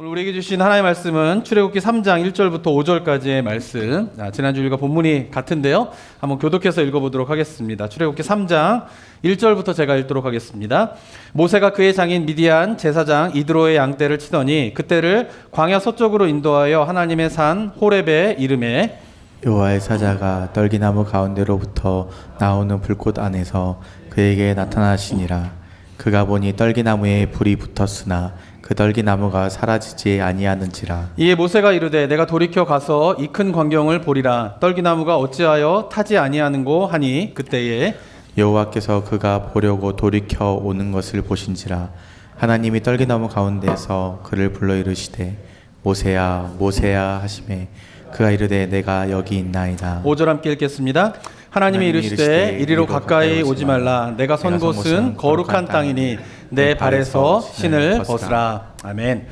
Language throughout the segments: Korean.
오늘 우리에게 주신 하나님의 말씀은 출애굽기 3장 1절부터 5절까지의 말씀. 지난주 일과 본문이 같은데요. 한번 교독해서 읽어보도록 하겠습니다. 출애굽기 3장 1절부터 제가 읽도록 하겠습니다. 모세가 그의 장인 미디안 제사장 이드로의 양떼를 치더니 그때를 광야 서쪽으로 인도하여 하나님의 산 호렙에 이르매 여호와의 사자가 떨기나무 가운데로부터 나오는 불꽃 안에서 그에게 나타나시니라. 그가 보니 떨기나무에 불이 붙었으나 그 떨기나무가 사라지지 아니하는지라. 이에 모세가 이르되 내가 돌이켜 가서 이 큰 광경을 보리라. 떨기나무가 어찌하여 타지 아니하는고 하니 그때에 여호와께서 그가 보려고 돌이켜 오는 것을 보신지라. 하나님이 떨기나무 가운데에서 그를 불러 이르시되 모세야 모세야 하시매 그가 이르되 내가 여기 있나이다. 5절 함께 읽겠습니다. 하나님이 이르시되 이리로 가까이 오지 말라. 내가 선 곳은 거룩한 땅이니 내 발에서 신을 벗으라. 아멘.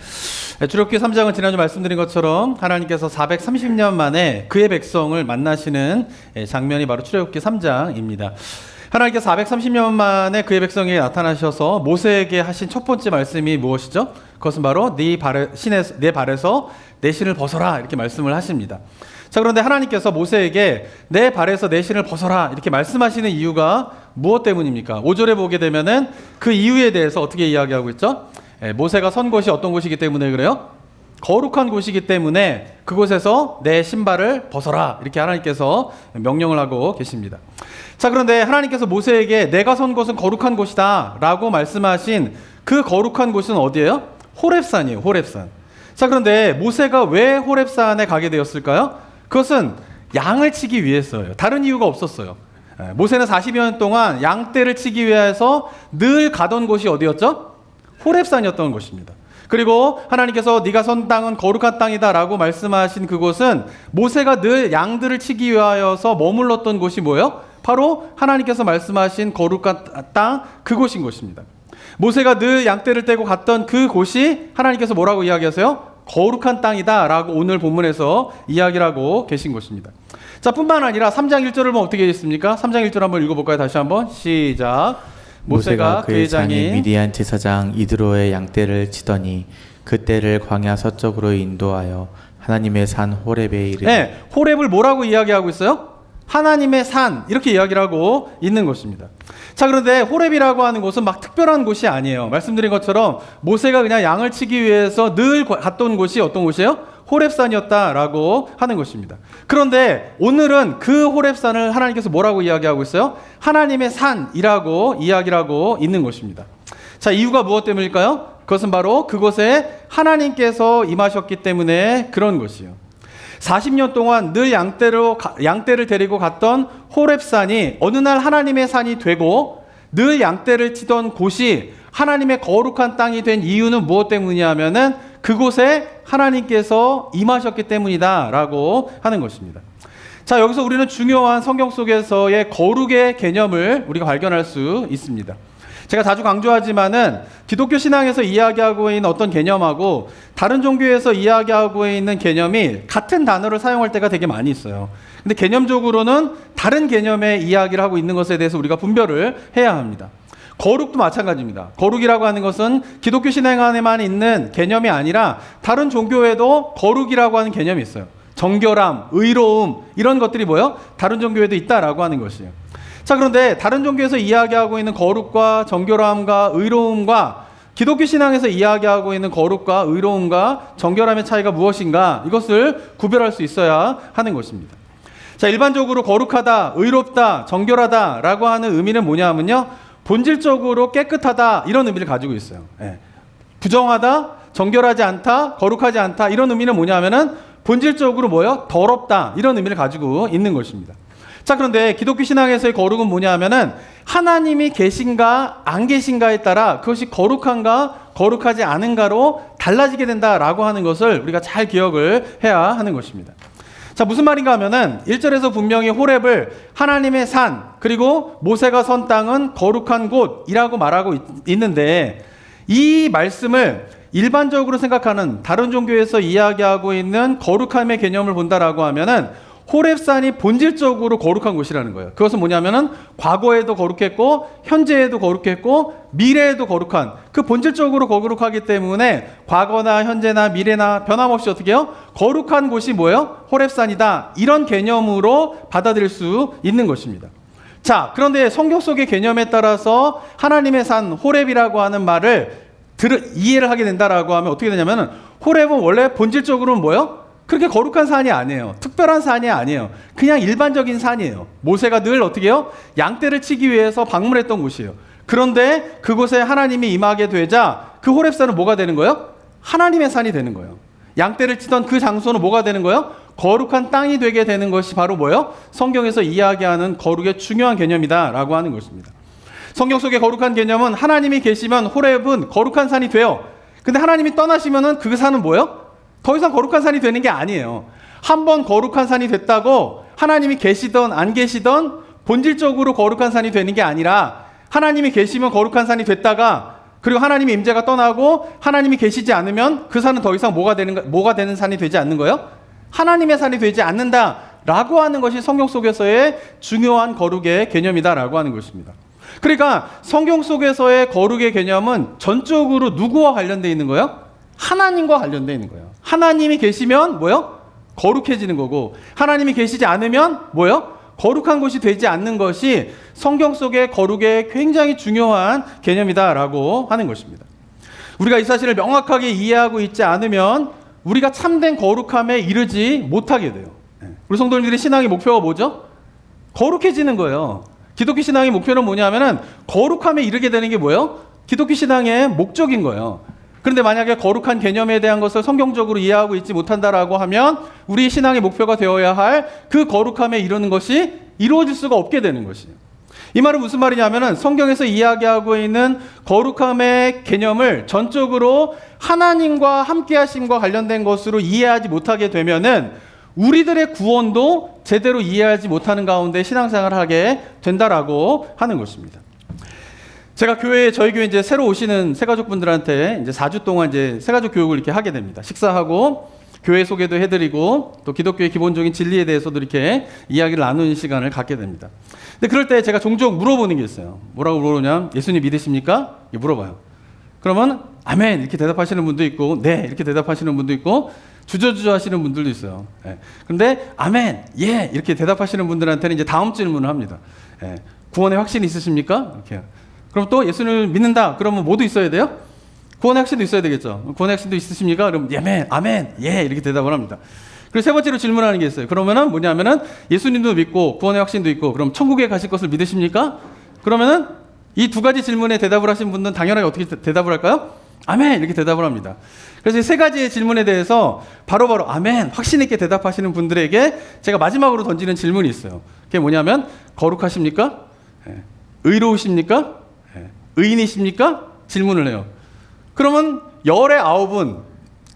출애굽기 3장은 지난주 말씀드린 것처럼 하나님께서 430년 만에 그의 백성을 만나시는 장면이 바로 출애굽기 3장입니다. 하나님께서 430년 만에 그의 백성에게 나타나셔서 모세에게 하신 첫 번째 말씀이 무엇이죠? 그것은 바로 내 발에서 내 신을 벗어라 이렇게 말씀을 하십니다. 자, 그런데 하나님께서 모세에게 내 발에서 내 신을 벗어라 이렇게 말씀하시는 이유가 무엇 때문입니까? 5절에 보게 되면은 그 이유에 대해서 어떻게 이야기하고 있죠? 모세가 선 곳이 어떤 곳이기 때문에 그래요? 거룩한 곳이기 때문에 그곳에서 내 신발을 벗어라 이렇게 하나님께서 명령을 하고 계십니다. 자, 그런데 하나님께서 모세에게 내가 선 곳은 거룩한 곳이다 라고 말씀하신 그 거룩한 곳은 어디예요? 호렙산이에요. 호렙산. 자, 그런데 모세가 왜 호렙산에 가게 되었을까요? 그것은 양을 치기 위해서예요. 다른 이유가 없었어요. 모세는 40여 년 동안 양떼를 치기 위해서 늘 가던 곳이 어디였죠? 호렙산이었던 것입니다. 그리고 하나님께서 네가 선 땅은 거룩한 땅이다 라고 말씀하신 그곳은 모세가 늘 양들을 치기 위하여서 머물렀던 곳이 뭐예요? 바로 하나님께서 말씀하신 거룩한 땅 그곳인 것입니다. 모세가 늘 양떼를 떼고 갔던 그 곳이 하나님께서 뭐라고 이야기하세요? 거룩한 땅이다 라고 오늘 본문에서 이야기를 하고 계신 것입니다. 자, 뿐만 아니라 3장 1절을 보면 어떻게 있습니까? 3장 1절 한번 읽어볼까요? 다시 한번 시작. 모세가 그의 장인 미디안 제사장 이드로의 양떼를 치더니 그때를 광야 서쪽으로 인도하여 하나님의 산 호렙에 이르되. 네, 호렙을 뭐라고 이야기하고 있어요? 하나님의 산 이렇게 이야기를 하고 있는 것입니다. 자, 그런데 호렙이라고 하는 곳은 막 특별한 곳이 아니에요. 말씀드린 것처럼 모세가 그냥 양을 치기 위해서 늘 갔던 곳이 어떤 곳이에요? 호렙산이었다라고 하는 것입니다. 그런데 오늘은 그 호렙산을 하나님께서 뭐라고 이야기하고 있어요? 하나님의 산이라고 이야기를 하고 있는 것입니다. 자, 이유가 무엇 때문일까요? 그것은 바로 그곳에 하나님께서 임하셨기 때문에 그런 것이에요. 40년 동안 늘 양떼를 데리고 갔던 호렙산이 어느 날 하나님의 산이 되고 늘 양떼를 치던 곳이 하나님의 거룩한 땅이 된 이유는 무엇 때문이냐 하면은 그곳에 하나님께서 임하셨기 때문이다 라고 하는 것입니다. 자, 여기서 우리는 중요한 성경 속에서의 거룩의 개념을 우리가 발견할 수 있습니다. 제가 자주 강조하지만은 기독교 신앙에서 이야기하고 있는 어떤 개념하고 다른 종교에서 이야기하고 있는 개념이 같은 단어를 사용할 때가 되게 많이 있어요. 근데 개념적으로는 다른 개념의 이야기를 하고 있는 것에 대해서 우리가 분별을 해야 합니다. 거룩도 마찬가지입니다. 거룩이라고 하는 것은 기독교 신앙 안에만 있는 개념이 아니라 다른 종교에도 거룩이라고 하는 개념이 있어요. 정결함, 의로움 이런 것들이 뭐예요? 다른 종교에도 있다라고 하는 것이에요. 자, 그런데 다른 종교에서 이야기하고 있는 거룩과 정결함과 의로움과 기독교 신앙에서 이야기하고 있는 거룩과 의로움과 정결함의 차이가 무엇인가 이것을 구별할 수 있어야 하는 것입니다. 자, 일반적으로 거룩하다, 의롭다, 정결하다 라고 하는 의미는 뭐냐면요, 본질적으로 깨끗하다 이런 의미를 가지고 있어요. 부정하다, 정결하지 않다, 거룩하지 않다 이런 의미는 뭐냐면은 본질적으로 뭐예요? 더럽다 이런 의미를 가지고 있는 것입니다. 자, 그런데 기독교 신앙에서의 거룩은 뭐냐 하면은 하나님이 계신가 안 계신가에 따라 그것이 거룩한가 거룩하지 않은가로 달라지게 된다라고 하는 것을 우리가 잘 기억을 해야 하는 것입니다. 자, 무슨 말인가 하면은 1절에서 분명히 호렙을 하나님의 산 그리고 모세가 선 땅은 거룩한 곳이라고 말하고 있는데 이 말씀을 일반적으로 생각하는 다른 종교에서 이야기하고 있는 거룩함의 개념을 본다라고 하면은 호렙산이 본질적으로 거룩한 곳이라는 거예요. 그것은 뭐냐면은 과거에도 거룩했고 현재에도 거룩했고 미래에도 거룩한, 그 본질적으로 거룩하기 때문에 과거나 현재나 미래나 변함없이 어떻게 해요? 거룩한 곳이 뭐예요? 호렙산이다. 이런 개념으로 받아들일 수 있는 것입니다. 자, 그런데 성경 속의 개념에 따라서 하나님의 산 호렙이라고 하는 말을 이해를 하게 된다라고 하면 어떻게 되냐면은 호렙은 원래 본질적으로는 뭐예요? 그렇게 거룩한 산이 아니에요. 특별한 산이 아니에요. 그냥 일반적인 산이에요. 모세가 늘 어떻게 해요? 양떼를 치기 위해서 방문했던 곳이에요. 그런데 그곳에 하나님이 임하게 되자 그 호렙산은 뭐가 되는 거예요? 하나님의 산이 되는 거예요. 양떼를 치던 그 장소는 뭐가 되는 거예요? 거룩한 땅이 되게 되는 것이 바로 뭐예요? 성경에서 이야기하는 거룩의 중요한 개념이다라고 하는 것입니다. 성경 속의 거룩한 개념은 하나님이 계시면 호렙은 거룩한 산이 돼요. 근데 하나님이 떠나시면은 그 산은 뭐예요? 더 이상 거룩한 산이 되는 게 아니에요. 한번 거룩한 산이 됐다고 하나님이 계시던 안 계시던 본질적으로 거룩한 산이 되는 게 아니라 하나님이 계시면 거룩한 산이 됐다가 그리고 하나님의 임재가 떠나고 하나님이 계시지 않으면 그 산은 더 이상 뭐가 되는 산이 되지 않는 거예요? 하나님의 산이 되지 않는다라고 하는 것이 성경 속에서의 중요한 거룩의 개념이다라고 하는 것입니다. 그러니까 성경 속에서의 거룩의 개념은 전적으로 누구와 관련되어 있는 거예요? 하나님과 관련되어 있는 거예요. 하나님이 계시면 뭐예요? 거룩해지는 거고 하나님이 계시지 않으면 뭐예요? 거룩한 것이 되지 않는 것이 성경 속의 거룩의 굉장히 중요한 개념이다라고 하는 것입니다. 우리가 이 사실을 명확하게 이해하고 있지 않으면 우리가 참된 거룩함에 이르지 못하게 돼요. 우리 성도님들의 신앙의 목표가 뭐죠? 거룩해지는 거예요. 기독교 신앙의 목표는 뭐냐면은 거룩함에 이르게 되는 게 뭐예요? 기독교 신앙의 목적인 거예요. 그런데 만약에 거룩한 개념에 대한 것을 성경적으로 이해하고 있지 못한다라고 하면 우리 신앙의 목표가 되어야 할 그 거룩함에 이르는 것이 이루어질 수가 없게 되는 것이에요. 이 말은 무슨 말이냐면은 성경에서 이야기하고 있는 거룩함의 개념을 전적으로 하나님과 함께하심과 관련된 것으로 이해하지 못하게 되면은 우리들의 구원도 제대로 이해하지 못하는 가운데 신앙생활을 하게 된다라고 하는 것입니다. 제가 저희 교회 이제 새로 오시는 새가족분들한테 이제 4주 동안 이제 새가족 교육을 이렇게 하게 됩니다. 식사하고 교회 소개도 해드리고 또 기독교의 기본적인 진리에 대해서도 이렇게 이야기를 나누는 시간을 갖게 됩니다. 근데 그럴 때 제가 종종 물어보는 게 있어요. 뭐라고 물어보냐면 예수님 믿으십니까? 이렇게 물어봐요. 그러면 아멘 이렇게 대답하시는 분도 있고 네 이렇게 대답하시는 분도 있고 주저주저 하시는 분들도 있어요. 예. 그런데 아멘 예 이렇게 대답하시는 분들한테는 이제 다음 질문을 합니다. 예. 구원의 확신이 있으십니까? 이렇게. 그럼 또 예수님을 믿는다. 그러면 뭐도 있어야 돼요? 구원의 확신도 있어야 되겠죠. 구원의 확신도 있으십니까? 그럼 예멘, 아멘, 예 이렇게 대답을 합니다. 그리고 세 번째로 질문하는 게 있어요. 그러면은 뭐냐면은 예수님도 믿고 구원의 확신도 있고 그럼 천국에 가실 것을 믿으십니까? 그러면은 이 두 가지 질문에 대답을 하신 분들은 당연하게 어떻게 대답을 할까요? 아멘 이렇게 대답을 합니다. 그래서 이 세 가지의 질문에 대해서 바로바로 아멘 확신 있게 대답하시는 분들에게 제가 마지막으로 던지는 질문이 있어요. 그게 뭐냐면 거룩하십니까? 예. 의로우십니까? 예. 의인이십니까? 질문을 해요. 그러면 열의 9은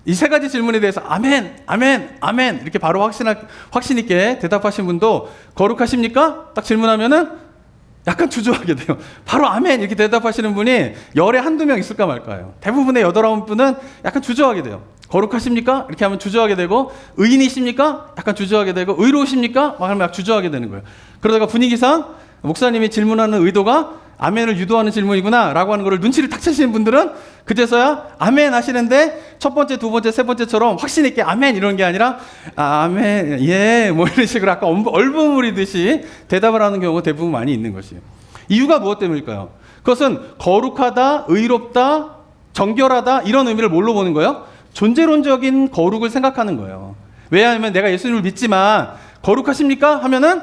이 세 가지 질문에 대해서 아멘, 아멘, 아멘 이렇게 바로 확신 있게 대답하신 분도 거룩하십니까? 딱 질문하면은 약간 주저하게 돼요. 바로 아멘 이렇게 대답하시는 분이 열에 한두 명 있을까 말까요. 대부분의 8, 9분은 약간 주저하게 돼요. 거룩하십니까? 이렇게 하면 주저하게 되고 의인이십니까? 약간 주저하게 되고 의로우십니까? 막 하면 약 주저하게 되는 거예요. 그러다가 분위기상 목사님이 질문하는 의도가 아멘을 유도하는 질문이구나 라고 하는 거를 눈치를 탁 채시는 분들은 그제서야 아멘 하시는데 첫 번째, 두 번째, 세 번째처럼 확신 있게 아멘 이런 게 아니라 아멘 예 뭐 이런 식으로 아까 얼버무리듯이 대답을 하는 경우가 대부분 많이 있는 것이에요. 이유가 무엇 때문일까요? 그것은 거룩하다, 의롭다, 정결하다 이런 의미를 뭘로 보는 거예요? 존재론적인 거룩을 생각하는 거예요. 왜냐하면 내가 예수님을 믿지만 거룩하십니까? 하면은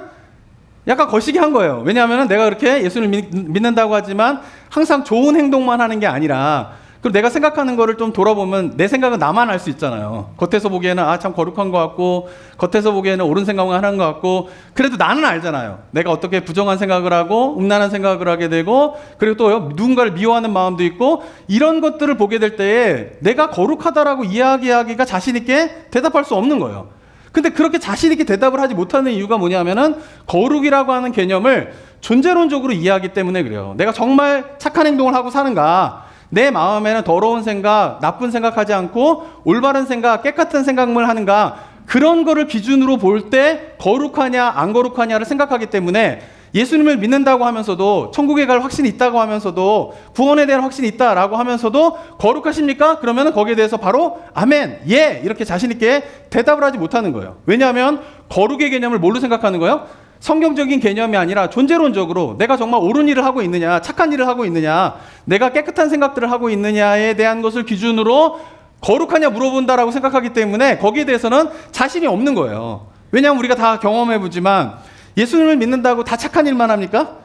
약간 거시기 한 거예요. 왜냐하면 내가 그렇게 예수님을 믿는다고 하지만 항상 좋은 행동만 하는 게 아니라 그리고 내가 생각하는 거를 좀 돌아보면 내 생각은 나만 알 수 있잖아요. 겉에서 보기에는 참 거룩한 것 같고 겉에서 보기에는 옳은 생각을 하는 것 같고 그래도 나는 알잖아요. 내가 어떻게 부정한 생각을 하고 음란한 생각을 하게 되고 그리고 또 누군가를 미워하는 마음도 있고 이런 것들을 보게 될 때에 내가 거룩하다라고 이야기하기가 자신 있게 대답할 수 없는 거예요. 근데 그렇게 자신 있게 대답을 하지 못하는 이유가 뭐냐면은 거룩이라고 하는 개념을 존재론적으로 이해하기 때문에 그래요. 내가 정말 착한 행동을 하고 사는가? 내 마음에는 더러운 생각, 나쁜 생각하지 않고 올바른 생각, 깨끗한 생각을 하는가? 그런 거를 기준으로 볼 때 거룩하냐 안 거룩하냐를 생각하기 때문에 예수님을 믿는다고 하면서도 천국에 갈 확신이 있다고 하면서도 구원에 대한 확신이 있다라고 하면서도 거룩하십니까? 그러면 거기에 대해서 바로 아멘, 예 이렇게 자신 있게 대답을 하지 못하는 거예요. 왜냐하면 거룩의 개념을 뭘로 생각하는 거예요? 성경적인 개념이 아니라 존재론적으로 내가 정말 옳은 일을 하고 있느냐, 착한 일을 하고 있느냐, 내가 깨끗한 생각들을 하고 있느냐에 대한 것을 기준으로 거룩하냐 물어본다라고 생각하기 때문에 거기에 대해서는 자신이 없는 거예요. 왜냐하면 우리가 다 경험해보지만 예수님을 믿는다고 다 착한 일만 합니까?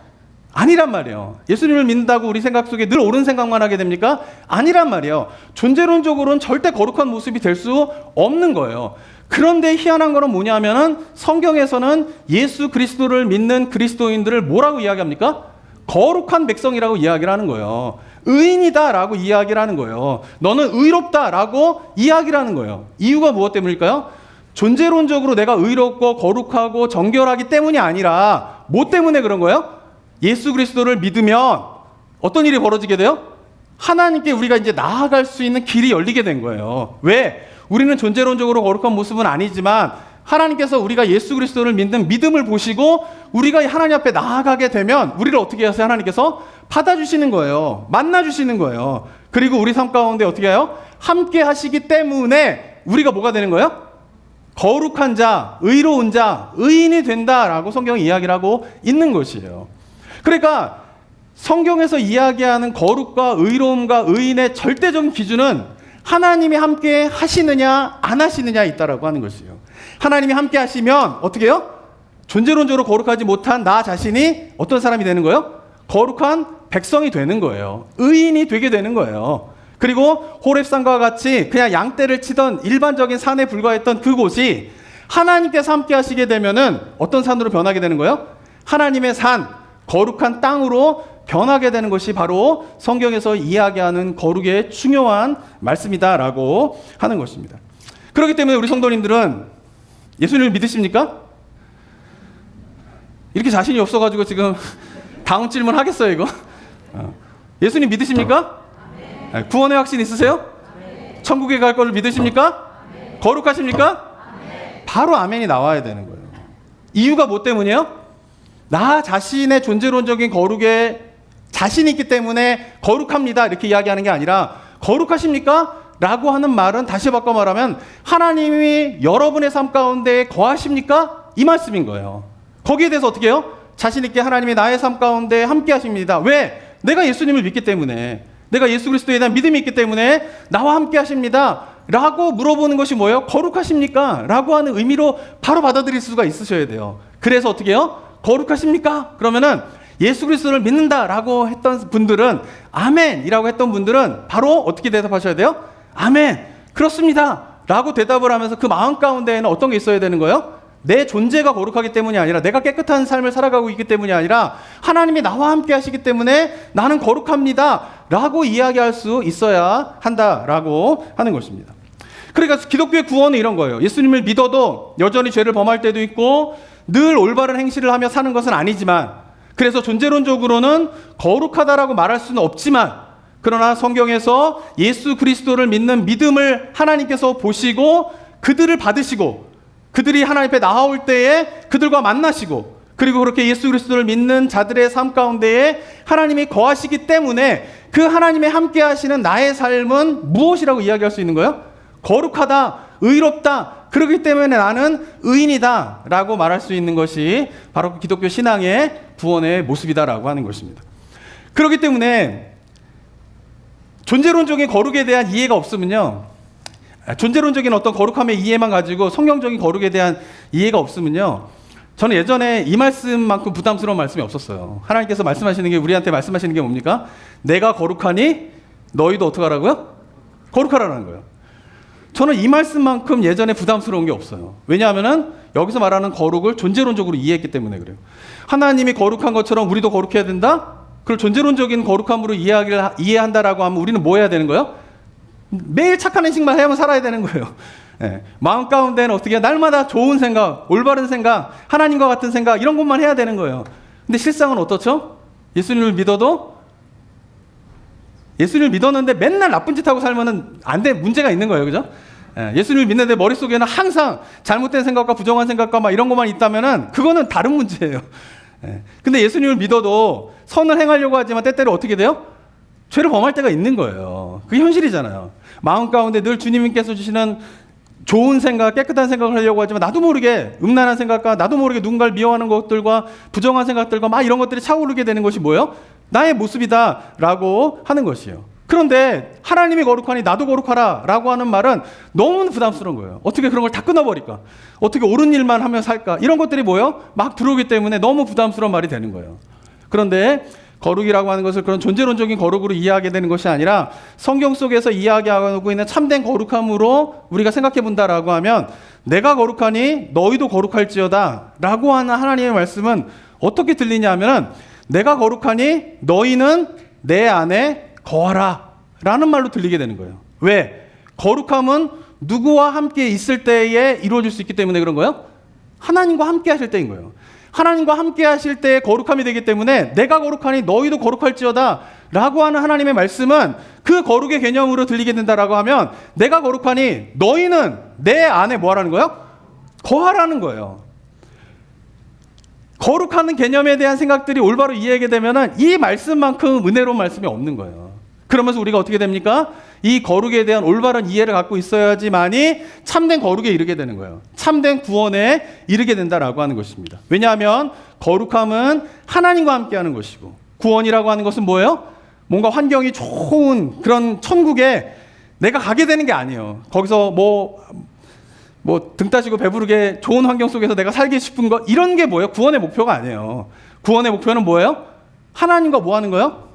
아니란 말이에요. 예수님을 믿는다고 우리 생각 속에 늘 옳은 생각만 하게 됩니까? 아니란 말이에요. 존재론적으로는 절대 거룩한 모습이 될 수 없는 거예요. 그런데 희한한 거는 뭐냐면은 성경에서는 예수 그리스도를 믿는 그리스도인들을 뭐라고 이야기합니까? 거룩한 백성이라고 이야기를 하는 거예요. 의인이다라고 이야기를 하는 거예요. 너는 의롭다라고 이야기를 하는 거예요. 이유가 무엇 때문일까요? 존재론적으로 내가 의롭고 거룩하고 정결하기 때문이 아니라 뭐 때문에 그런 거예요? 예수 그리스도를 믿으면 어떤 일이 벌어지게 돼요? 하나님께 우리가 이제 나아갈 수 있는 길이 열리게 된 거예요. 왜? 우리는 존재론적으로 거룩한 모습은 아니지만 하나님께서 우리가 예수 그리스도를 믿는 믿음을 보시고 우리가 하나님 앞에 나아가게 되면 우리를 어떻게 하세요? 하나님께서 받아주시는 거예요. 만나주시는 거예요. 그리고 우리 삶 가운데 어떻게 해요? 함께 하시기 때문에 우리가 뭐가 되는 거예요? 거룩한 자, 의로운 자, 의인이 된다라고 성경이 이야기를 하고 있는 것이에요. 그러니까 성경에서 이야기하는 거룩과 의로움과 의인의 절대적인 기준은 하나님이 함께 하시느냐 안 하시느냐에 있다라고 하는 것이에요. 하나님이 함께 하시면 어떻게 해요? 존재론적으로 거룩하지 못한 나 자신이 어떤 사람이 되는 거예요? 거룩한 백성이 되는 거예요. 의인이 되게 되는 거예요. 그리고 호렙산과 같이 그냥 양떼를 치던 일반적인 산에 불과했던 그곳이 하나님께서 함께 하시게 되면은 어떤 산으로 변하게 되는 거예요? 하나님의 산, 거룩한 땅으로 변하게 되는 것이 바로 성경에서 이야기하는 거룩의 중요한 말씀이다라고 하는 것입니다. 그렇기 때문에 우리 성도님들은 예수님을 믿으십니까? 이렇게 자신이 없어가지고 지금 다음 질문 하겠어요 이거? 예수님 믿으십니까? 아멘. 구원의 확신 있으세요? 아멘. 천국에 갈 거를 믿으십니까? 아멘. 거룩하십니까? 아멘. 바로 아멘이 나와야 되는 거예요. 이유가 뭐 때문이에요? 나 자신의 존재론적인 거룩에 자신이 있기 때문에 거룩합니다 이렇게 이야기하는 게 아니라 거룩하십니까? 라고 하는 말은 다시 바꿔 말하면 하나님이 여러분의 삶 가운데 거하십니까? 이 말씀인 거예요. 거기에 대해서 어떻게 해요? 자신 있게 하나님이 나의 삶 가운데 함께 하십니다. 왜? 내가 예수님을 믿기 때문에, 내가 예수 그리스도에 대한 믿음이 있기 때문에 나와 함께 하십니다 라고 물어보는 것이 뭐예요? 거룩하십니까? 라고 하는 의미로 바로 받아들일 수가 있으셔야 돼요. 그래서 어떻게 해요? 거룩하십니까? 그러면은 예수 그리스도를 믿는다라고 했던 분들은 아멘이라고 했던 분들은 바로 어떻게 대답하셔야 돼요? 아멘, 그렇습니다 라고 대답을 하면서 그 마음 가운데에는 어떤 게 있어야 되는 거예요? 내 존재가 거룩하기 때문이 아니라 내가 깨끗한 삶을 살아가고 있기 때문이 아니라 하나님이 나와 함께 하시기 때문에 나는 거룩합니다 라고 이야기할 수 있어야 한다라고 하는 것입니다. 그러니까 기독교의 구원은 이런 거예요. 예수님을 믿어도 여전히 죄를 범할 때도 있고 늘 올바른 행실을 하며 사는 것은 아니지만, 그래서 존재론적으로는 거룩하다라고 말할 수는 없지만, 그러나 성경에서 예수 그리스도를 믿는 믿음을 하나님께서 보시고 그들을 받으시고 그들이 하나님 앞에 나아올 때에 그들과 만나시고, 그리고 그렇게 예수 그리스도를 믿는 자들의 삶 가운데에 하나님이 거하시기 때문에 그 하나님의 함께 하시는 나의 삶은 무엇이라고 이야기할 수 있는 거예요? 거룩하다, 의롭다, 그렇기 때문에 나는 의인이다 라고 말할 수 있는 것이 바로 기독교 신앙의 구원의 모습이다라고 하는 것입니다. 그렇기 때문에 존재론적인 거룩에 대한 이해가 없으면요, 존재론적인 어떤 거룩함의 이해만 가지고 성경적인 거룩에 대한 이해가 없으면요, 저는 예전에 이 말씀만큼 부담스러운 말씀이 없었어요. 하나님께서 말씀하시는 게, 우리한테 말씀하시는 게 뭡니까? 내가 거룩하니 너희도 어떻게 하라고요? 거룩하라는 거예요. 저는 이 말씀만큼 예전에 부담스러운 게 없어요. 왜냐하면 여기서 말하는 거룩을 존재론적으로 이해했기 때문에 그래요. 하나님이 거룩한 것처럼 우리도 거룩해야 된다? 그걸 존재론적인 거룩함으로 이해한다라고 하면 우리는 뭐 해야 되는 거예요? 매일 착한 행식만 해야만 살아야 되는 거예요. 네. 마음 가운데는 어떻게 날마다 좋은 생각, 올바른 생각, 하나님과 같은 생각, 이런 것만 해야 되는 거예요. 근데 실상은 어떻죠? 예수님을 믿어도, 예수님을 믿었는데 맨날 나쁜 짓 하고 살면은 안 돼, 문제가 있는 거예요. 그죠? 예수님을 믿는데 머릿속에는 항상 잘못된 생각과 부정한 생각과 막 이런 것만 있다면은 그거는 다른 문제예요. 근데 예수님을 믿어도 선을 행하려고 하지만 때때로 어떻게 돼요? 죄를 범할 때가 있는 거예요. 그게 현실이잖아요. 마음 가운데 늘 주님께서 주시는 좋은 생각, 깨끗한 생각을 하려고 하지만 나도 모르게 음란한 생각과 나도 모르게 누군가를 미워하는 것들과 부정한 생각들과 막 이런 것들이 차오르게 되는 것이 뭐예요? 나의 모습이다라고 하는 것이에요. 그런데 하나님이 거룩하니 나도 거룩하라 라고 하는 말은 너무 부담스러운 거예요. 어떻게 그런 걸 다 끊어버릴까? 어떻게 옳은 일만 하며 살까? 이런 것들이 뭐예요? 막 들어오기 때문에 너무 부담스러운 말이 되는 거예요. 그런데 거룩이라고 하는 것을 그런 존재론적인 거룩으로 이해하게 되는 것이 아니라 성경 속에서 이야기하고 있는 참된 거룩함으로 우리가 생각해 본다라고 하면 내가 거룩하니 너희도 거룩할지어다 라고 하는 하나님의 말씀은 어떻게 들리냐 하면 내가 거룩하니 너희는 내 안에 거하라 라는 말로 들리게 되는 거예요. 왜? 거룩함은 누구와 함께 있을 때에 이루어질 수 있기 때문에 그런 거예요? 하나님과 함께 하실 때인 거예요. 하나님과 함께 하실 때 거룩함이 되기 때문에 내가 거룩하니 너희도 거룩할지어다 라고 하는 하나님의 말씀은 그 거룩의 개념으로 들리게 된다라고 하면 내가 거룩하니 너희는 내 안에 뭐 하라는 거예요? 거하라는 거예요. 거룩하는 개념에 대한 생각들이 올바로 이해하게 되면 이 말씀만큼 은혜로운 말씀이 없는 거예요. 그러면서 우리가 어떻게 됩니까? 이 거룩에 대한 올바른 이해를 갖고 있어야지만이 참된 거룩에 이르게 되는 거예요. 참된 구원에 이르게 된다라고 하는 것입니다. 왜냐하면 거룩함은 하나님과 함께하는 것이고 구원이라고 하는 것은 뭐예요? 뭔가 환경이 좋은 그런 천국에 내가 가게 되는 게 아니에요. 거기서 뭐 등 따시고 배부르게 좋은 환경 속에서 내가 살기 싶은 거 이런 게 뭐예요? 구원의 목표가 아니에요. 구원의 목표는 뭐예요? 하나님과 뭐 하는 거예요?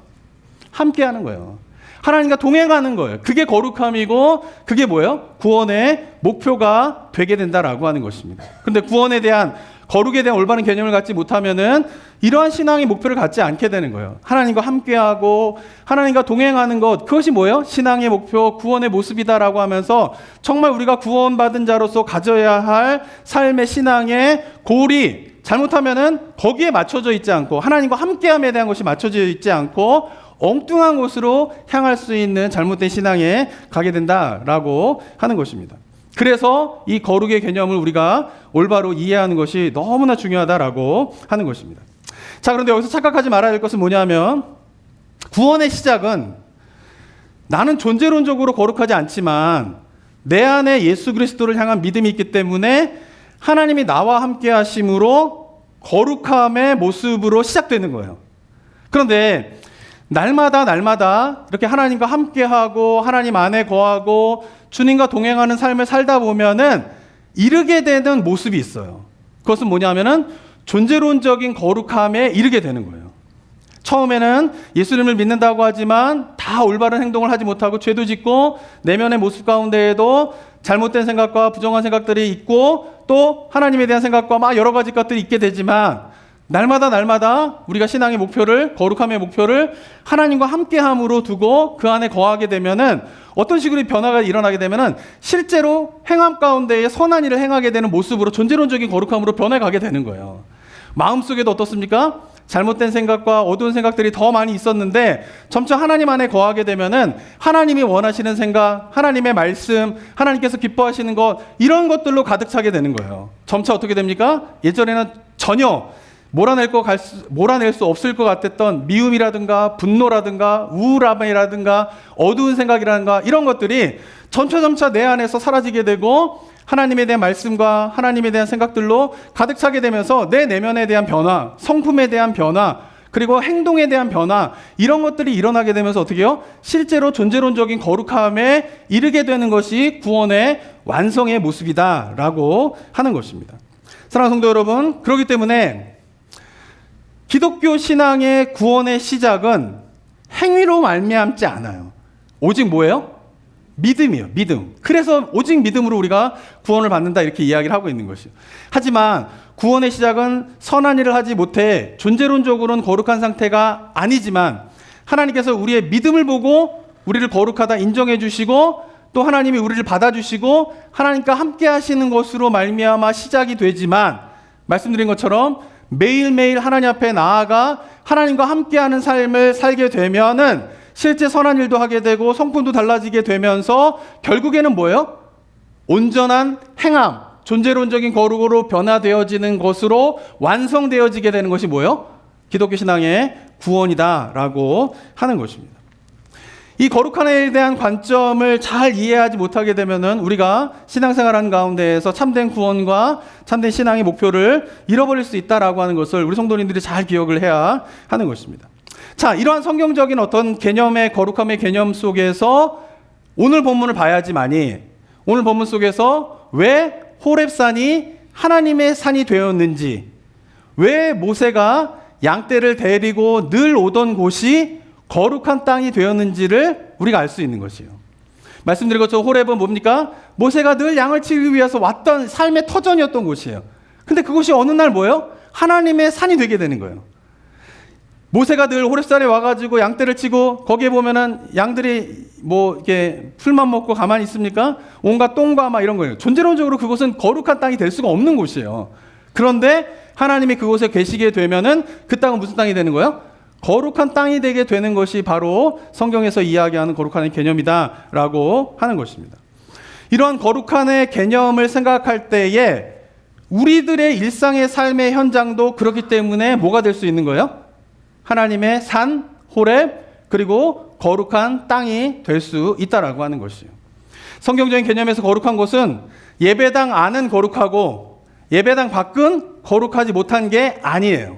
함께하는 거예요. 하나님과 동행하는 거예요. 그게 거룩함이고 그게 뭐예요? 구원의 목표가 되게 된다라고 하는 것입니다. 그런데 구원에 대한 거룩에 대한 올바른 개념을 갖지 못하면은 이러한 신앙의 목표를 갖지 않게 되는 거예요. 하나님과 함께하고 하나님과 동행하는 것 그것이 뭐예요? 신앙의 목표, 구원의 모습이다라고 하면서 정말 우리가 구원받은 자로서 가져야 할 삶의 신앙의 고리 잘못하면은 거기에 맞춰져 있지 않고 하나님과 함께함에 대한 것이 맞춰져 있지 않고 엉뚱한 곳으로 향할 수 있는 잘못된 신앙에 가게 된다라고 하는 것입니다. 그래서 이 거룩의 개념을 우리가 올바로 이해하는 것이 너무나 중요하다라고 하는 것입니다. 자, 그런데 여기서 착각하지 말아야 할 것은 뭐냐면 구원의 시작은 나는 존재론적으로 거룩하지 않지만 내 안에 예수 그리스도를 향한 믿음이 있기 때문에 하나님이 나와 함께 하심으로 거룩함의 모습으로 시작되는 거예요. 그런데 날마다 이렇게 하나님과 함께하고 하나님 안에 거하고 주님과 동행하는 삶을 살다 보면은 이르게 되는 모습이 있어요. 그것은 뭐냐면은 존재론적인 거룩함에 이르게 되는 거예요. 처음에는 예수님을 믿는다고 하지만 다 올바른 행동을 하지 못하고 죄도 짓고 내면의 모습 가운데에도 잘못된 생각과 부정한 생각들이 있고 또 하나님에 대한 생각과 막 여러 가지 것들이 있게 되지만 날마다 우리가 신앙의 목표를 거룩함의 목표를 하나님과 함께함으로 두고 그 안에 거하게 되면은 어떤 식으로 변화가 일어나게 되면은 실제로 행함 가운데에 선한 일을 행하게 되는 모습으로 존재론적인 거룩함으로 변해가게 되는 거예요. 마음속에도 어떻습니까? 잘못된 생각과 어두운 생각들이 더 많이 있었는데 점차 하나님 안에 거하게 되면은 하나님이 원하시는 생각, 하나님의 말씀, 하나님께서 기뻐하시는 것 이런 것들로 가득 차게 되는 거예요. 점차 어떻게 됩니까? 예전에는 전혀 몰아낼 수 없을 것 같았던 미움이라든가 분노라든가 우울함이라든가 어두운 생각이라든가 이런 것들이 점차 내 안에서 사라지게 되고 하나님에 대한 말씀과 하나님에 대한 생각들로 가득 차게 되면서 내 내면에 대한 변화, 성품에 대한 변화, 그리고 행동에 대한 변화 이런 것들이 일어나게 되면서 어떻게 해요? 실제로 존재론적인 거룩함에 이르게 되는 것이 구원의 완성의 모습이다라고 하는 것입니다. 사랑하는 성도 여러분, 그렇기 때문에 기독교 신앙의 구원의 시작은 행위로 말미암지 않아요. 오직 뭐예요? 믿음이에요. 믿음. 그래서 오직 믿음으로 우리가 구원을 받는다 이렇게 이야기를 하고 있는 것이에요. 하지만 구원의 시작은 선한 일을 하지 못해 존재론적으로는 거룩한 상태가 아니지만 하나님께서 우리의 믿음을 보고 우리를 거룩하다 인정해 주시고 또 하나님이 우리를 받아주시고 하나님과 함께 하시는 것으로 말미암아 시작이 되지만 말씀드린 것처럼 매일매일 하나님 앞에 나아가 하나님과 함께하는 삶을 살게 되면은 실제 선한 일도 하게 되고 성품도 달라지게 되면서 결국에는 뭐예요? 온전한 행함, 존재론적인 거룩으로 변화되어지는 것으로 완성되어지게 되는 것이 뭐예요? 기독교 신앙의 구원이다라고 하는 것입니다. 이 거룩함에 대한 관점을 잘 이해하지 못하게 되면은 우리가 신앙생활하는 가운데에서 참된 구원과 참된 신앙의 목표를 잃어버릴 수 있다라고 하는 것을 우리 성도님들이 잘 기억을 해야 하는 것입니다. 자, 이러한 성경적인 어떤 개념의 거룩함의 개념 속에서 오늘 본문을 봐야지만이 오늘 본문 속에서 왜 호렙산이 하나님의 산이 되었는지, 왜 모세가 양떼를 데리고 늘 오던 곳이 거룩한 땅이 되었는지를 우리가 알 수 있는 것이에요. 말씀드린 것처럼 호렙은 뭡니까? 모세가 늘 양을 치기 위해서 왔던 삶의 터전이었던 곳이에요. 근데 그곳이 어느 날 뭐예요? 하나님의 산이 되게 되는 거예요. 모세가 늘 호렙산에 와가지고 양떼를 치고 거기에 보면은 양들이 뭐 이렇게 풀만 먹고 가만히 있습니까? 온갖 똥과 막 이런 거예요. 존재론적으로 그곳은 거룩한 땅이 될 수가 없는 곳이에요. 그런데 하나님이 그곳에 계시게 되면은 그 땅은 무슨 땅이 되는 거예요? 거룩한 땅이 되게 되는 것이 바로 성경에서 이야기하는 거룩한의 개념이다라고 하는 것입니다. 이러한 거룩한의 개념을 생각할 때에 우리들의 일상의 삶의 현장도 그렇기 때문에 뭐가 될 수 있는 거예요? 하나님의 산, 호렙, 그리고 거룩한 땅이 될 수 있다라고 하는 것이에요. 성경적인 개념에서 거룩한 것은 예배당 안은 거룩하고 예배당 밖은 거룩하지 못한 게 아니에요.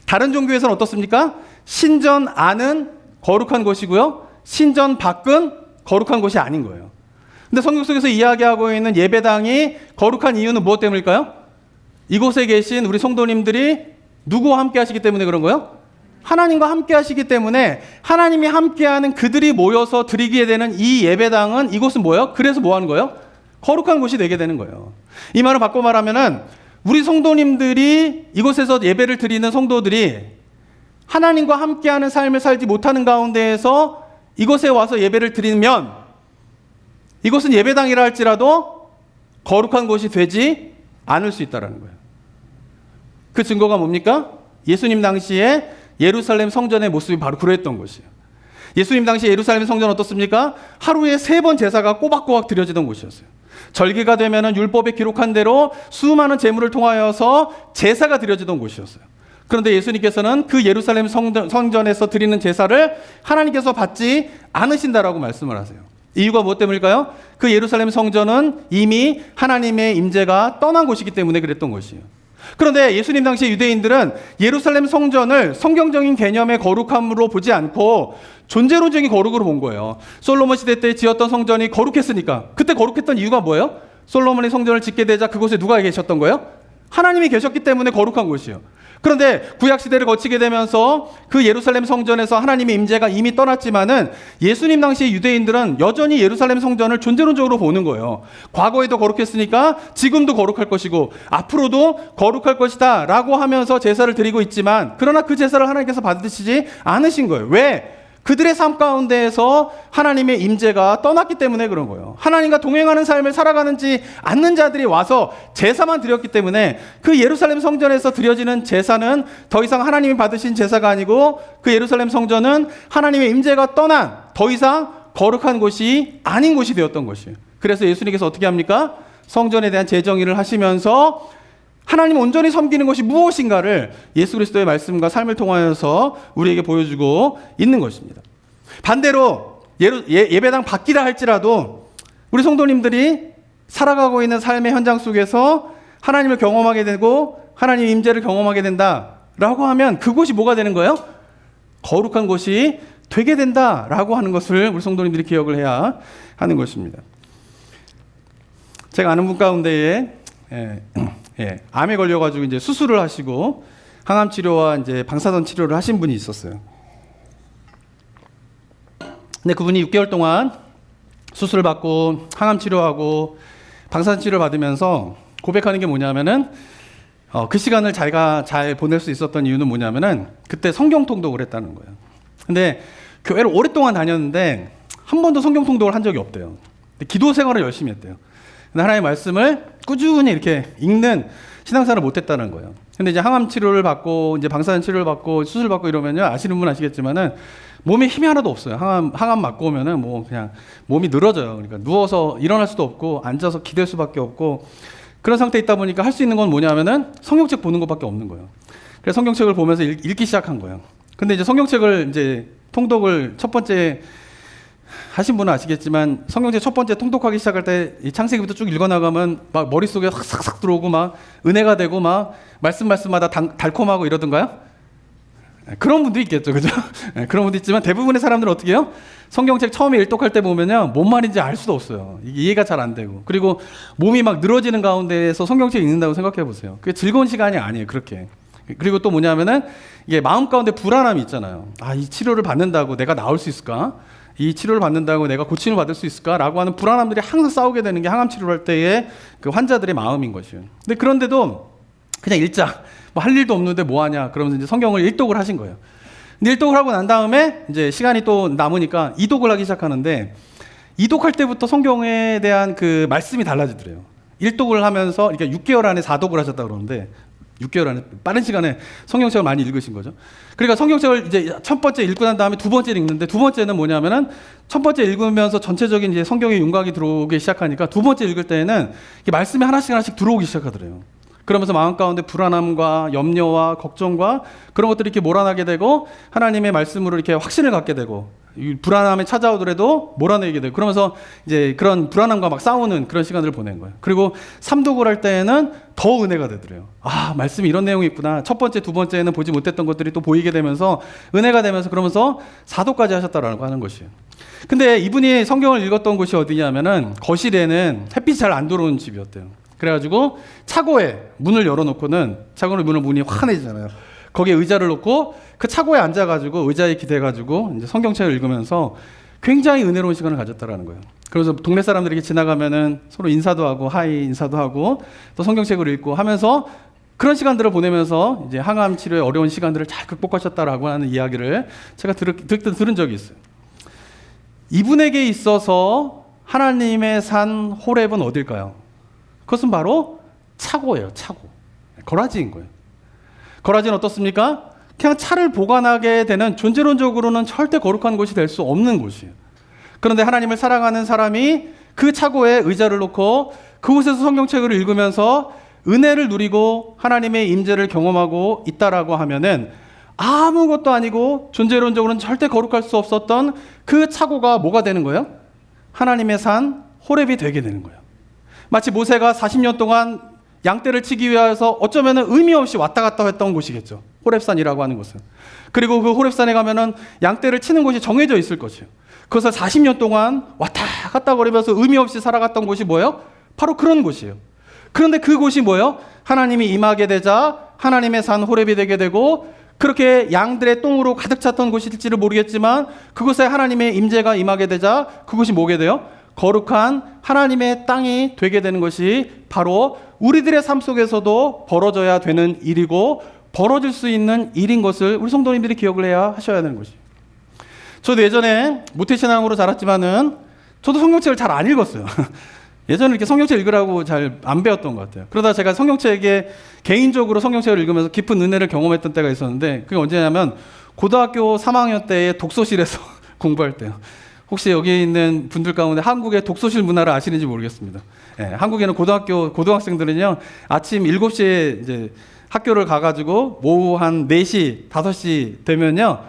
다른 종교에서는 어떻습니까? 신전 안은 거룩한 것이고요. 신전 밖은 거룩한 것이 아닌 거예요. 근데 성경 속에서 이야기하고 있는 예배당이 거룩한 이유는 무엇 때문일까요? 이곳에 계신 우리 성도님들이 누구와 함께 하시기 때문에 그런 거예요? 하나님과 함께 하시기 때문에 하나님이 함께하는 그들이 모여서 드리게 되는 이 예배당은 이곳은 뭐예요? 그래서 뭐 하는 거예요? 거룩한 곳이 되게 되는 거예요. 이 말을 바꿔 말하면은 우리 성도님들이 이곳에서 예배를 드리는 성도들이 하나님과 함께하는 삶을 살지 못하는 가운데에서 이곳에 와서 예배를 드리면 이곳은 예배당이라 할지라도 거룩한 곳이 되지 않을 수 있다는 거예요. 그 증거가 뭡니까? 예수님 당시에 예루살렘 성전의 모습이 바로 그랬던 것이에요. 예수님 당시 예루살렘 성전 어떻습니까? 하루에 3번 제사가 꼬박꼬박 드려지던 곳이었어요. 절기가 되면은 율법에 기록한 대로 수많은 제물을 통하여서 제사가 드려지던 곳이었어요. 그런데 예수님께서는 그 예루살렘 성전에서 드리는 제사를 하나님께서 받지 않으신다라고 말씀을 하세요. 이유가 무엇 때문일까요? 그 예루살렘 성전은 이미 하나님의 임재가 떠난 곳이기 때문에 그랬던 것이에요. 그런데 예수님 당시 유대인들은 예루살렘 성전을 성경적인 개념의 거룩함으로 보지 않고 존재론적인 거룩으로 본 거예요. 솔로몬 시대 때 지었던 성전이 거룩했으니까. 그때 거룩했던 이유가 뭐예요? 솔로몬이 성전을 짓게 되자 그곳에 누가 계셨던 거예요? 하나님이 계셨기 때문에 거룩한 곳이에요. 그런데 구약 시대를 거치게 되면서 그 예루살렘 성전에서 하나님의 임재가 이미 떠났지만은 예수님 당시 유대인들은 여전히 예루살렘 성전을 존재론적으로 보는 거예요. 과거에도 거룩했으니까 지금도 거룩할 것이고 앞으로도 거룩할 것이다 라고 하면서 제사를 드리고 있지만 그러나 그 제사를 하나님께서 받으시지 않으신 거예요. 왜? 그들의 삶 가운데에서 하나님의 임재가 떠났기 때문에 그런 거예요. 하나님과 동행하는 삶을 살아가는지 않는 자들이 와서 제사만 드렸기 때문에 그 예루살렘 성전에서 드려지는 제사는 더 이상 하나님이 받으신 제사가 아니고 그 예루살렘 성전은 하나님의 임재가 떠난 더 이상 거룩한 곳이 아닌 곳이 되었던 것이에요. 그래서 예수님께서 어떻게 합니까? 성전에 대한 재정의를 하시면서 하나님 온전히 섬기는 것이 무엇인가를 예수 그리스도의 말씀과 삶을 통하여서 우리에게 보여주고 있는 것입니다. 반대로 예배당 밖이라 할지라도 우리 성도님들이 살아가고 있는 삶의 현장 속에서 하나님을 경험하게 되고 하나님의 임재를 경험하게 된다라고 하면 그곳이 뭐가 되는 거예요? 거룩한 곳이 되게 된다라고 하는 것을 우리 성도님들이 기억을 해야 하는 것입니다. 제가 아는 분 가운데에 암에 걸려가지고 이제 수술을 하시고 항암 치료와 이제 방사선 치료를 하신 분이 있었어요. 근데 그분이 6개월 동안 수술을 받고 항암 치료하고 방사선 치료를 받으면서 고백하는 게 뭐냐면은 그 시간을 자기가 잘 보낼 수 있었던 이유는 뭐냐면은 그때 성경 통독을 했다는 거예요. 근데 교회를 오랫동안 다녔는데 한 번도 성경 통독을 한 적이 없대요. 근데 기도 생활을 열심히 했대요. 근데 하나님의 말씀을 꾸준히 이렇게 읽는 신앙생활을 못했다는 거예요. 근데 이제 항암 치료를 받고 이제 방사선 치료를 받고 수술 받고 이러면요 아시는 분 아시겠지만은 몸에 힘이 하나도 없어요. 항암 맞고 오면은 뭐 그냥 몸이 늘어져요. 그러니까 누워서 일어날 수도 없고 앉아서 기댈 수밖에 없고 그런 상태에 있다 보니까 할 수 있는 건 뭐냐면은 성경책 보는 것밖에 없는 거예요. 그래서 성경책을 보면서 읽기 시작한 거예요. 근데 이제 성경책을 이제 통독을 첫 번째 하신 분은 아시겠지만 성경책 첫 번째 통독하기 시작할 때 이 창세기부터 쭉 읽어나가면 막 머릿속에 싹싹 들어오고 막 은혜가 되고 막 말씀마다 달콤하고 이러던가요? 그런 분도 있겠죠, 그죠? 그런 분도 있지만 대부분의 사람들은 어떻게 해요? 성경책 처음에 일독할 때 보면요, 뭔 말인지 알 수도 없어요. 이게 이해가 잘 안 되고. 그리고 몸이 막 늘어지는 가운데에서 성경책 읽는다고 생각해 보세요. 그게 즐거운 시간이 아니에요, 그렇게. 그리고 또 뭐냐면은 이게 마음 가운데 불안함이 있잖아요. 아, 이 치료를 받는다고 내가 나을 수 있을까? 이 치료를 받는다고 내가 고침을 받을 수 있을까라고 하는 불안함들이 항상 싸우게 되는 게 항암 치료를 할 때의 그 환자들의 마음인 것이에요. 근데 그런데도 그냥 읽자. 뭐 할 일도 없는데 뭐 하냐. 그러면서 이제 성경을 일독을 하신 거예요. 근데 일독을 하고 난 다음에 이제 시간이 또 남으니까 이독을 하기 시작하는데 이독할 때부터 성경에 대한 그 말씀이 달라지더래요. 일독을 하면서 이렇게 6개월 안에 4독을 하셨다 그러는데 6개월 안에 빠른 시간에 성경책을 많이 읽으신 거죠. 그러니까 성경책을 이제 첫 번째 읽고 난 다음에 두 번째 읽는데 두 번째는 뭐냐면은 첫 번째 읽으면서 전체적인 이제 성경의 윤곽이 들어오기 시작하니까 두 번째 읽을 때에는 말씀이 하나씩 들어오기 시작하더래요. 그러면서 마음 가운데 불안함과 염려와 걱정과 그런 것들이 이렇게 몰아나게 되고 하나님의 말씀으로 이렇게 확신을 갖게 되고 이 불안함이 찾아오더라도 몰아내게 되고 그러면서 이제 그런 불안함과 막 싸우는 그런 시간들을 보낸 거예요. 그리고 삼독을 할 때에는 더 은혜가 되더래요. 아, 말씀이 이런 내용이 있구나. 첫 번째, 두 번째는 보지 못했던 것들이 또 보이게 되면서 은혜가 되면서 그러면서 사독까지 하셨다라고 하는 것이에요. 근데 이분이 성경을 읽었던 곳이 어디냐면은 거실에는 햇빛이 잘 안 들어오는 집이었대요. 그래가지고 차고에 문을 열어놓고는 차고를 문이 환해지잖아요. 거기에 의자를 놓고 그 차고에 앉아가지고 의자에 기대가지고 이제 성경책을 읽으면서 굉장히 은혜로운 시간을 가졌다라는 거예요. 그래서 동네 사람들이 지나가면은 서로 인사도 하고 하이 인사도 하고 또 성경책을 읽고 하면서 그런 시간들을 보내면서 이제 항암 치료의 어려운 시간들을 잘 극복하셨다라고 하는 이야기를 제가 들은 적이 있어요. 이분에게 있어서 하나님의 산 호렙은 어딜까요? 그것은 바로 차고예요, 차고. 거라지인 거예요. 거라지는 어떻습니까? 그냥 차를 보관하게 되는 존재론적으로는 절대 거룩한 곳이 될 수 없는 곳이에요. 그런데 하나님을 사랑하는 사람이 그 차고에 의자를 놓고 그곳에서 성경책을 읽으면서 은혜를 누리고 하나님의 임재를 경험하고 있다라고 하면은 아무것도 아니고 존재론적으로는 절대 거룩할 수 없었던 그 차고가 뭐가 되는 거예요? 하나님의 산 호렙이 되게 되는 거예요. 마치 모세가 40년 동안 양떼를 치기 위해서 어쩌면 의미 없이 왔다 갔다 했던 곳이겠죠. 호렙산이라고 하는 곳은. 그리고 그 호렙산에 가면은 양떼를 치는 곳이 정해져 있을 것이에요. 그것을 40년 동안 왔다 갔다 거리면서 의미 없이 살아갔던 곳이 뭐예요? 바로 그런 곳이에요. 그런데 그곳이 뭐예요? 하나님이 임하게 되자 하나님의 산 호렙이 되게 되고 그렇게 양들의 똥으로 가득 찼던 곳일지를 모르겠지만 그곳에 하나님의 임재가 임하게 되자 그곳이 뭐게 돼요? 거룩한 하나님의 땅이 되게 되는 것이 바로 우리들의 삶 속에서도 벌어져야 되는 일이고 벌어질 수 있는 일인 것을 우리 성도님들이 기억을 해야 하셔야 되는 것이에요. 저도 예전에 모태신앙으로 자랐지만은 저도 성경책을 잘 안 읽었어요. 예전에 이렇게 성경책 읽으라고 잘 안 배웠던 것 같아요. 그러다 제가 성경책에 개인적으로 성경책을 읽으면서 깊은 은혜를 경험했던 때가 있었는데 그게 언제냐면 고등학교 3학년 때에 독서실에서 공부할 때요. 혹시 여기 있는 분들 가운데 한국의 독서실 문화를 아시는지 모르겠습니다. 예, 한국에는 고등학생들은요, 아침 7시에 이제 학교를 가가지고 오후 한 4시, 5시 되면요,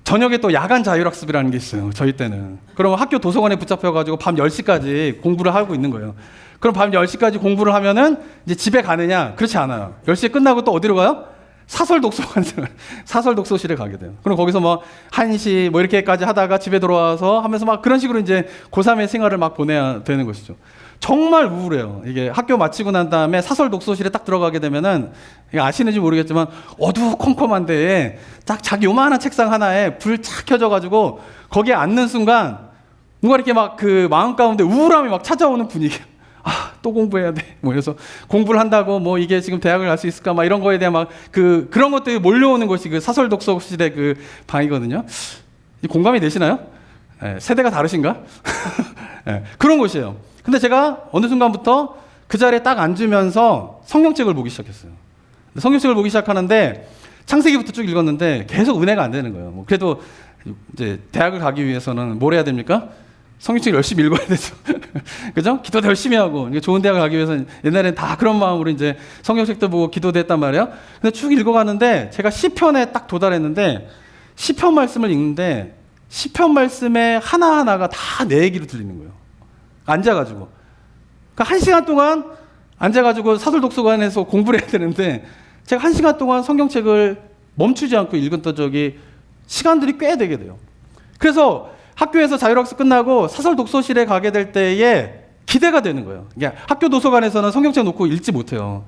저녁에 또 야간 자율학습이라는 게 있어요. 저희 때는. 그러면 학교 도서관에 붙잡혀가지고 밤 10시까지 공부를 하고 있는 거예요. 그럼 밤 10시까지 공부를 하면은 이제 집에 가느냐? 그렇지 않아요. 10시에 끝나고 또 어디로 가요? 사설 독서실에 가게 돼요. 그럼 거기서 뭐 1시 뭐 이렇게까지 하다가 집에 돌아와서 하면서 막 그런 식으로 이제 고3의 생활을 막 보내야 되는 것이죠. 정말 우울해요. 이게 학교 마치고 난 다음에 사설 독서실에 딱 들어가게 되면은 아시는지 모르겠지만 어두컴컴한 데에 딱 자기 요만한 책상 하나에 불 착 켜져가지고 거기에 앉는 순간 뭔가 이렇게 막 그 마음 가운데 우울함이 막 찾아오는 분위기예요. 아, 또 공부해야 돼. 뭐 그래서 공부를 한다고 뭐 이게 지금 대학을 갈 수 있을까? 막 이런 거에 대한 막 그런 것들이 몰려오는 것이 그 사설 독서실의 그 방이거든요. 공감이 되시나요? 네, 세대가 다르신가? 네, 그런 곳이에요. 근데 제가 어느 순간부터 그 자리에 딱 앉으면서 성경책을 보기 시작했어요. 성경책을 보기 시작하는데 창세기부터 쭉 읽었는데 계속 은혜가 안 되는 거예요. 뭐 그래도 이제 대학을 가기 위해서는 뭘 해야 됩니까? 성경책 열심히 읽어야 되죠. 그죠? 기도도 열심히 하고 좋은 대학을 가기 위해서는 옛날엔 다 그런 마음으로 이제 성경책도 보고 기도도 했단 말이에요. 근데 쭉 읽어가는데 제가 시편에 딱 도달했는데 시편 말씀을 읽는데 시편 말씀의 하나하나가 다 내 얘기로 들리는 거예요. 앉아가지고. 그러니까 1시간 동안 앉아가지고 사설 독서관에서 공부를 해야 되는데 제가 1시간 동안 성경책을 멈추지 않고 읽었던 적이 시간들이 꽤 되게 돼요. 그래서 학교에서 자율학습 끝나고 사설 독서실에 가게 될 때에 기대가 되는 거예요. 그러니까 학교 도서관에서는 성경책 놓고 읽지 못해요.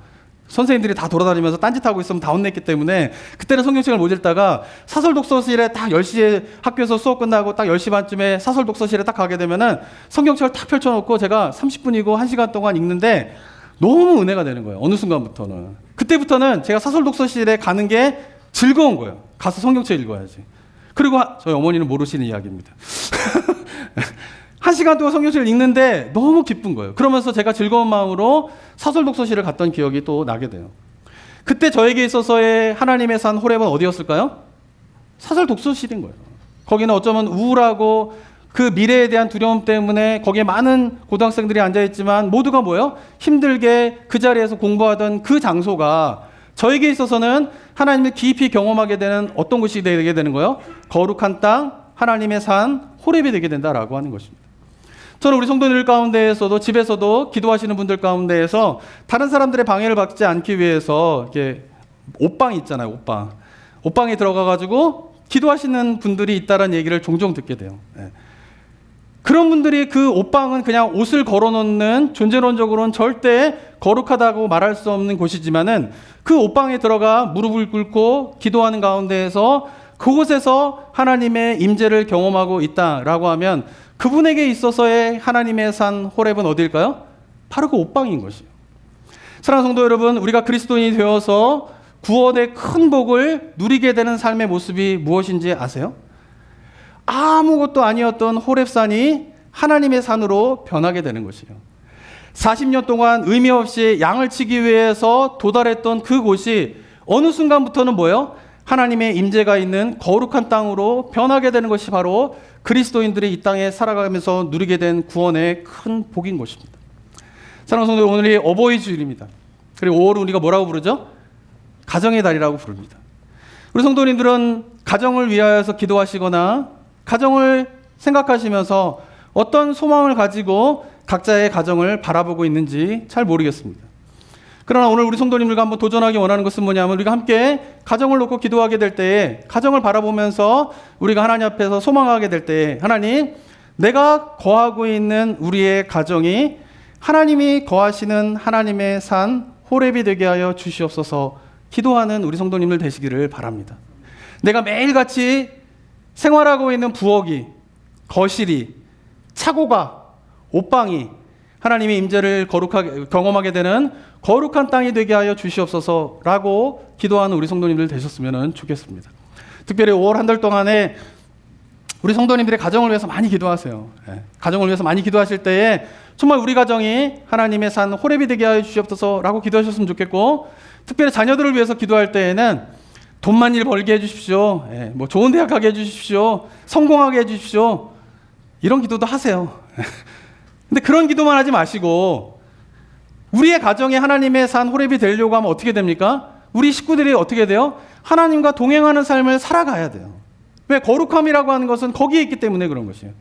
선생님들이 다 돌아다니면서 딴짓하고 있으면 다 혼냈기 때문에 그때는 성경책을 못 읽다가 사설 독서실에 딱 10시에 학교에서 수업 끝나고 딱 10시 반쯤에 사설 독서실에 딱 가게 되면은 성경책을 딱 펼쳐놓고 제가 30분이고 1시간 동안 읽는데 너무 은혜가 되는 거예요. 어느 순간부터는. 그때부터는 제가 사설 독서실에 가는 게 즐거운 거예요. 가서 성경책 읽어야지. 그리고 저희 어머니는 모르시는 이야기입니다. 1시간 동안 성경책을 읽는데 너무 기쁜 거예요. 그러면서 제가 즐거운 마음으로 사설 독서실을 갔던 기억이 또 나게 돼요. 그때 저에게 있어서의 하나님의 산 호렙은 어디였을까요? 사설 독서실인 거예요. 거기는 어쩌면 우울하고 그 미래에 대한 두려움 때문에 거기에 많은 고등학생들이 앉아있지만 모두가 뭐예요? 힘들게 그 자리에서 공부하던 그 장소가 저에게 있어서는 하나님을 깊이 경험하게 되는 어떤 곳이 되게 되는 거예요? 거룩한 땅, 하나님의 산, 호렙이 되게 된다라고 하는 것입니다. 저는 우리 성도님들 가운데에서도 집에서도 기도하시는 분들 가운데에서 다른 사람들의 방해를 받지 않기 위해서 이렇게 옷방이 있잖아요, 옷방. 옷방에 들어가가지고 기도하시는 분들이 있다는 얘기를 종종 듣게 돼요. 네. 그런 분들이 그 옷방은 그냥 옷을 걸어놓는 존재론적으로는 절대 거룩하다고 말할 수 없는 곳이지만은 그 옷방에 들어가 무릎을 꿇고 기도하는 가운데에서 그곳에서 하나님의 임재를 경험하고 있다라고 하면 그분에게 있어서의 하나님의 산 호렙은 어디일까요? 바로 그 옷방인 것이에요. 사랑하는 성도 여러분, 우리가 그리스도인이 되어서 구원의 큰 복을 누리게 되는 삶의 모습이 무엇인지 아세요? 아무것도 아니었던 호렙산이 하나님의 산으로 변하게 되는 것이에요. 40년 동안 의미 없이 양을 치기 위해서 도달했던 그곳이 어느 순간부터는 뭐예요? 하나님의 임재가 있는 거룩한 땅으로 변하게 되는 것이 바로 그리스도인들이 이 땅에 살아가면서 누리게 된 구원의 큰 복인 것입니다. 사랑하는 성도, 오늘이 어버이 주일입니다. 그리고 5월은 우리가 뭐라고 부르죠? 가정의 달이라고 부릅니다. 우리 성도님들은 가정을 위하여서 기도하시거나 가정을 생각하시면서 어떤 소망을 가지고 각자의 가정을 바라보고 있는지 잘 모르겠습니다. 그러나 오늘 우리 성도님들과 한번 도전하기 원하는 것은 뭐냐면 우리가 함께 가정을 놓고 기도하게 될 때에 가정을 바라보면서 우리가 하나님 앞에서 소망하게 될 때에 하나님, 내가 거하고 있는 우리의 가정이 하나님이 거하시는 하나님의 산 호렙이 되게 하여 주시옵소서 기도하는 우리 성도님들 되시기를 바랍니다. 내가 매일같이 생활하고 있는 부엌이, 거실이, 차고가, 옷방이 하나님의 임재를 거룩하게 경험하게 되는 거룩한 땅이 되게 하여 주시옵소서라고 기도하는 우리 성도님들 되셨으면 좋겠습니다. 특별히 5월 한 달 동안에 우리 성도님들의 가정을 위해서 많이 기도하세요. 가정을 위해서 많이 기도하실 때에 정말 우리 가정이 하나님의 산 호렙이 되게 하여 주시옵소서라고 기도하셨으면 좋겠고, 특별히 자녀들을 위해서 기도할 때에는 돈 많이 벌게 해주십시오. 뭐 좋은 대학 가게 해주십시오. 성공하게 해주십시오. 이런 기도도 하세요. 근데 그런 기도만 하지 마시고 우리의 가정이 하나님의 산 호렙이 되려고 하면 어떻게 됩니까? 우리 식구들이 어떻게 돼요? 하나님과 동행하는 삶을 살아가야 돼요. 왜? 거룩함이라고 하는 것은 거기에 있기 때문에 그런 것이에요.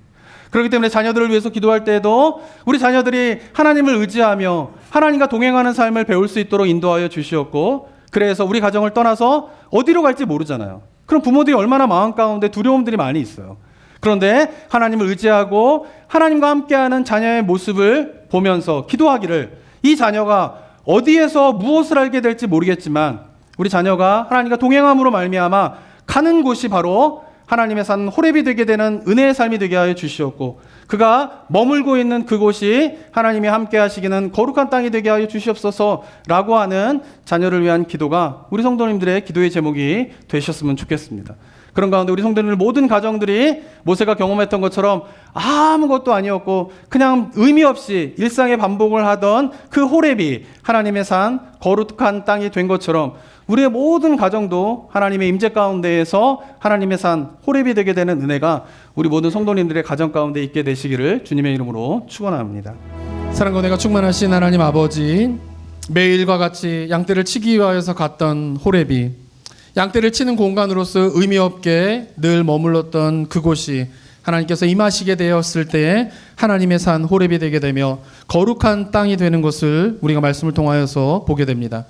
그렇기 때문에 자녀들을 위해서 기도할 때에도 우리 자녀들이 하나님을 의지하며 하나님과 동행하는 삶을 배울 수 있도록 인도하여 주시었고, 그래서 우리 가정을 떠나서 어디로 갈지 모르잖아요. 그럼 부모들이 얼마나 마음 가운데 두려움들이 많이 있어요. 그런데 하나님을 의지하고 하나님과 함께하는 자녀의 모습을 보면서 기도하기를, 이 자녀가 어디에서 무엇을 알게 될지 모르겠지만 우리 자녀가 하나님과 동행함으로 말미암아 가는 곳이 바로 하나님의 산 호렙이 되게 되는 은혜의 삶이 되게 하여 주시었고, 그가 머물고 있는 그곳이 하나님이 함께 하시기는 거룩한 땅이 되게 하여 주시옵소서라고 하는 자녀를 위한 기도가 우리 성도님들의 기도의 제목이 되셨으면 좋겠습니다. 그런 가운데 우리 성도님들 모든 가정들이 모세가 경험했던 것처럼 아무것도 아니었고 그냥 의미 없이 일상의 반복을 하던 그 호렙이 하나님의 산 거룩한 땅이 된 것처럼 우리의 모든 가정도 하나님의 임재 가운데에서 하나님의 산 호렙이 되게 되는 은혜가 우리 모든 성도님들의 가정 가운데 있게 되시기를 주님의 이름으로 축원합니다. 사랑과 은혜가 충만하신 하나님 아버지, 매일과 같이 양떼를 치기 위하여서 갔던 호렙이 양떼를 치는 공간으로서 의미 없게 늘 머물렀던 그곳이 하나님께서 임하시게 되었을 때에 하나님의 산 호렙이 되게 되며 거룩한 땅이 되는 것을 우리가 말씀을 통하여서 보게 됩니다.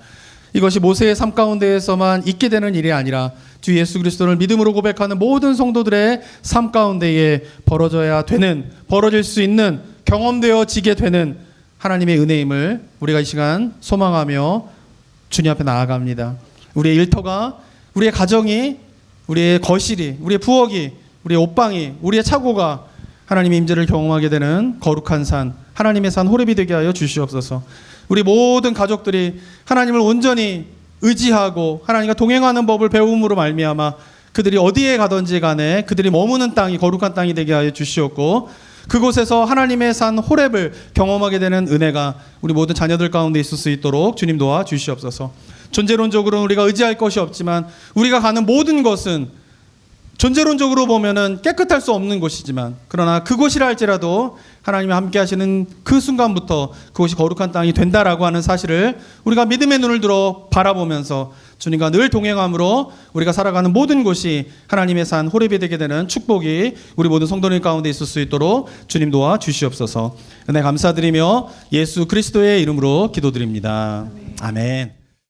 이것이 모세의 삶 가운데에서만 있게 되는 일이 아니라 주 예수 그리스도를 믿음으로 고백하는 모든 성도들의 삶 가운데에 벌어질 수 있는, 경험되어지게 되는 하나님의 은혜임을 우리가 이 시간 소망하며 주님 앞에 나아갑니다. 우리의 일터가, 우리의 가정이, 우리의 거실이, 우리의 부엌이, 우리의 옷방이, 우리의 차고가 하나님의 임재를 경험하게 되는 거룩한 산, 하나님의 산 호렙이 되게 하여 주시옵소서. 우리 모든 가족들이 하나님을 온전히 의지하고 하나님과 동행하는 법을 배움으로 말미암아 그들이 어디에 가든지 간에 그들이 머무는 땅이 거룩한 땅이 되게 하여 주시옵고, 그곳에서 하나님의 산 호렙을 경험하게 되는 은혜가 우리 모든 자녀들 가운데 있을 수 있도록 주님 도와 주시옵소서. 존재론적으로는 우리가 의지할 것이 없지만 우리가 가는 모든 것은 존재론적으로 보면은 깨끗할 수 없는 곳이지만, 그러나 그곳이라 할지라도 하나님이 함께 하시는 그 순간부터 그곳이 거룩한 땅이 된다라고 하는 사실을 우리가 믿음의 눈을 들어 바라보면서 주님과 늘 동행함으로 우리가 살아가는 모든 곳이 하나님의 산 호렙이 되게 되는 축복이 우리 모든 성도님 가운데 있을 수 있도록 주님 도와 주시옵소서. 은혜 감사드리며 예수 그리스도의 이름으로 기도드립니다. 아멘.